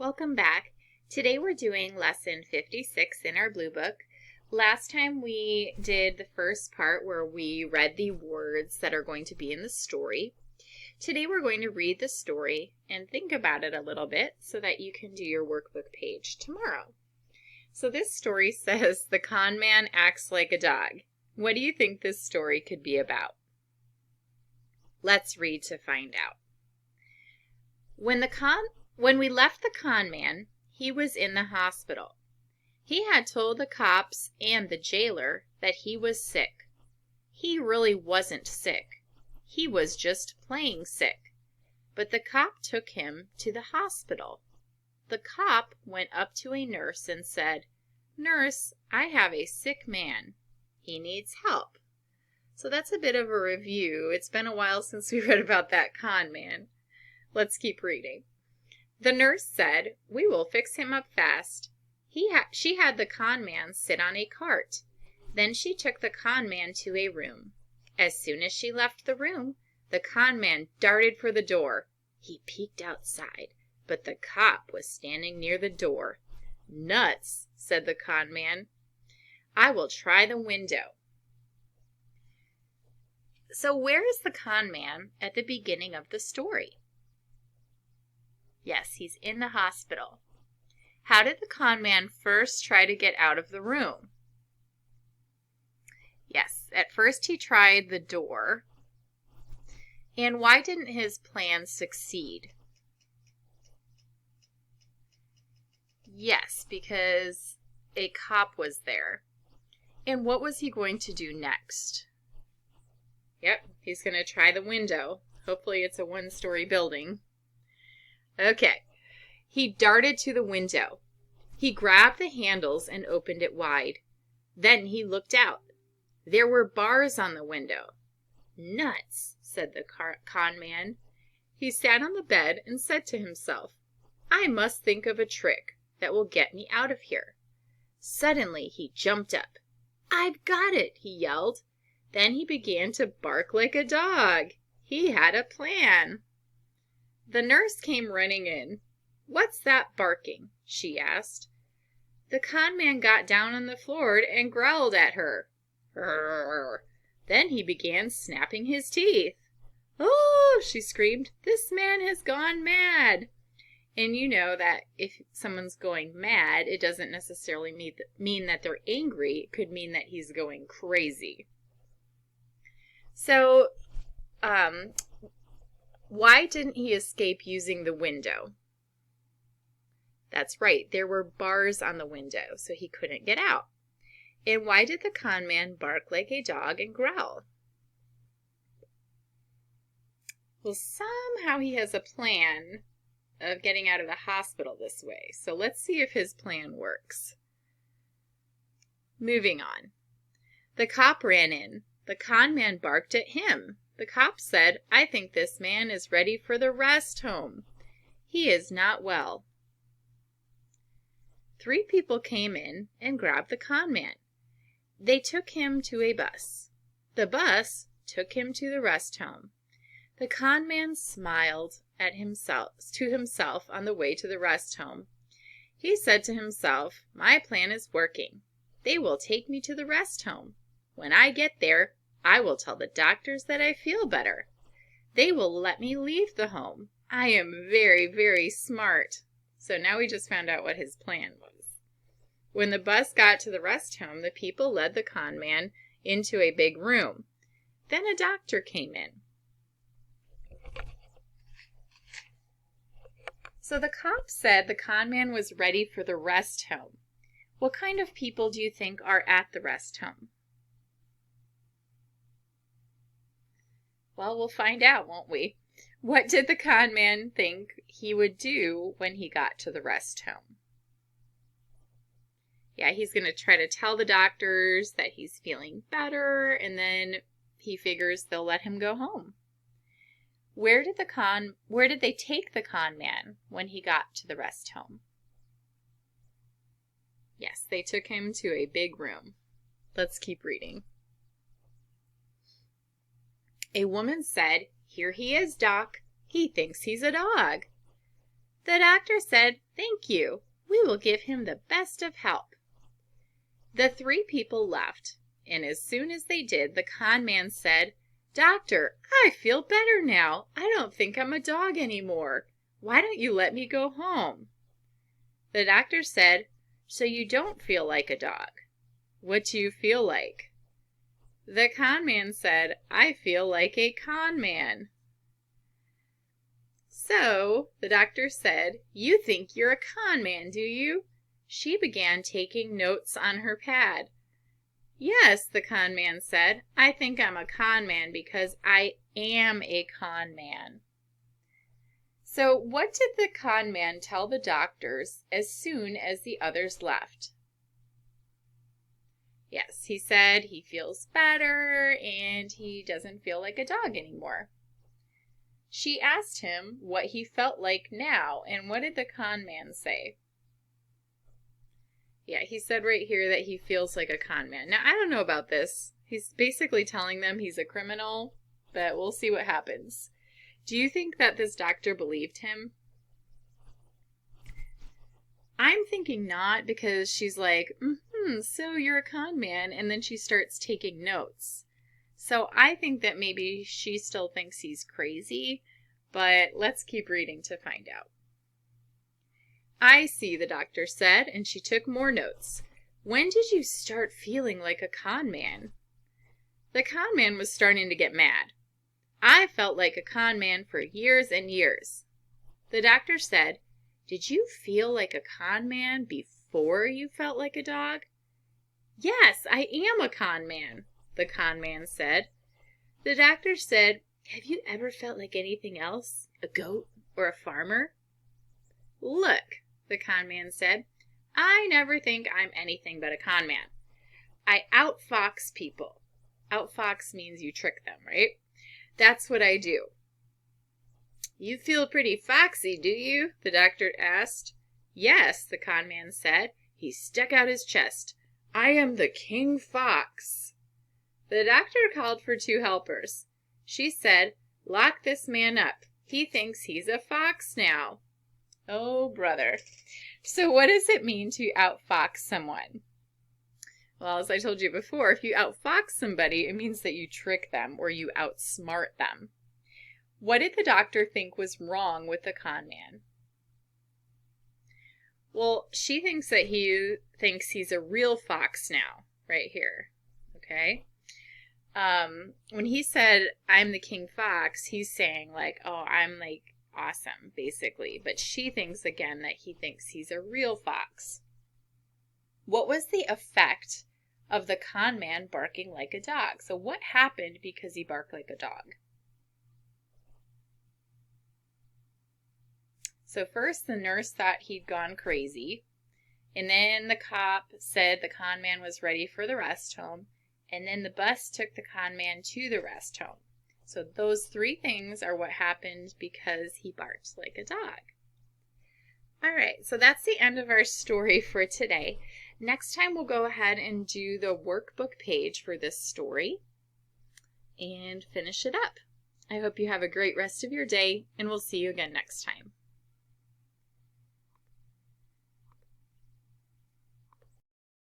Welcome back. Today we're doing lesson 56 in our blue book. Last time we did the first part where we read the words that are going to be in the story. Today we're going to read the story and think about it a little bit so that you can do your workbook page tomorrow. So this story says, "The con man acts like a dog." What do you think this story could be about? Let's read to find out. When we left the con man, he was in the hospital. He had told the cops and the jailer that he was sick. He really wasn't sick. He was just playing sick. But the cop took him to the hospital. The cop went up to a nurse and said, "Nurse, I have a sick man. He needs help." So that's a bit of a review. It's been a while since we read about that con man. Let's keep reading. The nurse said, "We will fix him up fast." She had the con man sit on a cart. Then she took the con man to a room. As soon as she left the room, the con man darted for the door. He peeked outside, but the cop was standing near the door. "Nuts," said the con man. "I will try the window." So where is the con man at the beginning of the story? Yes, he's in the hospital. How did the con man first try to get out of the room? Yes, at first he tried the door. And why didn't his plan succeed? Yes, because a cop was there. And what was he going to do next? Yep, he's going to try the window. Hopefully it's a one-story building. Okay, he darted to the window. He grabbed the handles and opened it wide. Then he looked out. There were bars on the window. "Nuts," said the con man. He sat on the bed and said to himself, "I must think of a trick that will get me out of here." Suddenly he jumped up. "I've got it," he yelled. Then he began to bark like a dog. He had a plan. The nurse came running in. "What's that barking?" she asked. The con man got down on the floor and growled at her. "Rrr." Then he began snapping his teeth. "Oh," she screamed, "this man has gone mad." And you know that if someone's going mad, it doesn't necessarily mean that they're angry. It could mean that he's going crazy. So, why didn't he escape using the window? That's right, there were bars on the window, so he couldn't get out. And why did the con man bark like a dog and growl? Well, somehow he has a plan of getting out of the hospital this way. So let's see if his plan works. Moving on. The cop ran in. The con man barked at him. The cop said, "I think this man is ready for the rest home. He is not well." 3 people came in and grabbed the con man. They took him to a bus. The bus took him to the rest home. The con man smiled to himself on the way to the rest home. He said to himself, "My plan is working. They will take me to the rest home. When I get there, I will tell the doctors that I feel better. They will let me leave the home. I am very, very smart." So now we just found out what his plan was. When the bus got to the rest home, the people led the con man into a big room. Then a doctor came in. So the cop said the con man was ready for the rest home. What kind of people do you think are at the rest home? Well, we'll find out, won't we? What did the con man think he would do when he got to the rest home? Yeah, he's going to try to tell the doctors that he's feeling better, and then he figures they'll let him go home. Where did they take the con man when he got to the rest home? Yes, they took him to a big room. Let's keep reading. A woman said, "Here he is, Doc. He thinks he's a dog." The doctor said, "Thank you. We will give him the best of help." The three people left, and as soon as they did, the con man said, "Doctor, I feel better now. I don't think I'm a dog anymore. Why don't you let me go home?" The doctor said, "So you don't feel like a dog. What do you feel like?" The con man said, "I feel like a con man." "So," the doctor said, "you think you're a con man, do you?" She began taking notes on her pad. "Yes," the con man said, "I think I'm a con man because I am a con man." So what did the con man tell the doctors as soon as the others left? Yes, he said he feels better and he doesn't feel like a dog anymore. She asked him what he felt like now, and what did the con man say? Yeah, he said right here that he feels like a con man. Now, I don't know about this. He's basically telling them he's a criminal, but we'll see what happens. Do you think that this doctor believed him? I'm thinking not, because she's like, so you're a con man, and then she starts taking notes. So I think that maybe she still thinks he's crazy, but let's keep reading to find out. "I see," the doctor said, and she took more notes. "When did you start feeling like a con man?" The con man was starting to get mad. "I felt like a con man for years and years." The doctor said, "Did you feel like a con man before you felt like a dog?" "Yes, I am a con man," the con man said. The doctor said, "Have you ever felt like anything else? A goat or a farmer?" "Look," the con man said, "I never think I'm anything but a con man. I outfox people." Outfox means you trick them, right? "That's what I do." "You feel pretty foxy, do you?" the doctor asked. "Yes," the con man said. He stuck out his chest. "I am the King Fox." The doctor called for 2 helpers. She said, "Lock this man up. He thinks he's a fox now." Oh, brother. So what does it mean to outfox someone? Well, as I told you before, if you outfox somebody, it means that you trick them or you outsmart them. What did the doctor think was wrong with the con man? Well, she thinks that he thinks he's a real fox now, right here. Okay? When he said, "I'm the King Fox," he's saying like, "Oh, I'm like awesome," basically. But she thinks again that he thinks he's a real fox. What was the effect of the con man barking like a dog? So what happened because he barked like a dog? So first the nurse thought he'd gone crazy, and then the cop said the con man was ready for the rest home, and then the bus took the con man to the rest home. So those 3 things are what happened because he barked like a dog. All right, so that's the end of our story for today. Next time we'll go ahead and do the workbook page for this story and finish it up. I hope you have a great rest of your day, and we'll see you again next time.